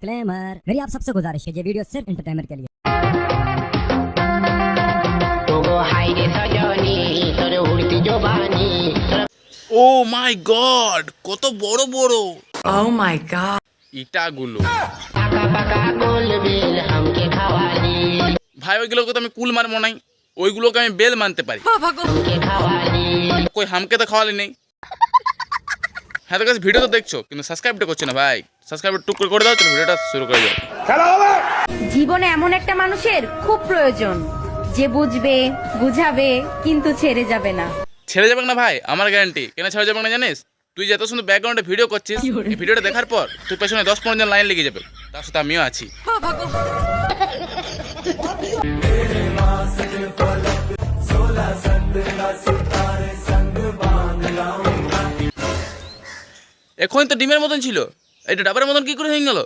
Disclaimer, मेरी आप सबसे गुजारिश है, ये वीडियो सिर्फ एंटरटेनमेंट के लिए। ও মাই গড, কত বড় বড় Oh my god. ইটাগুলো। ভাই ওইগুলোকে তো আমি কুল মারবো নাই, ওইগুলোকে আমি বেল মানতে পারি। কই হামকে তো খাওয়ালি নেই। হ্যাঁ তো কাছে ভিডিও তো দেখছো কিন্তু সাবস্ক্রাইবটা করছো না ভাই। সাবস্ক্রাইব টুক করে দাও, চলো ভিডিওটা শুরু করে দাও। জীবনে এমন একটা মানুষের খুব প্রয়োজন যে বুঝবে, বুঝাবে, কিন্তু ছেড়ে যাবে না। ছেড়ে যাবে না ভাই, আমার গ্যারান্টি। কেন ছেড়ে যাবে না জানিস? তুই যত সুন্দর ব্যাকগ্রাউন্ডে ভিডিও করছিস, এই ভিডিওটা দেখার পর তুই পেছনে 10-15 জন লাইন লেগে যাবে, তার সাথে আমিও আছি। এখন তো ডিমের মতন ছিল, এটা ডাবের মতন কি করে হয়ে গেল?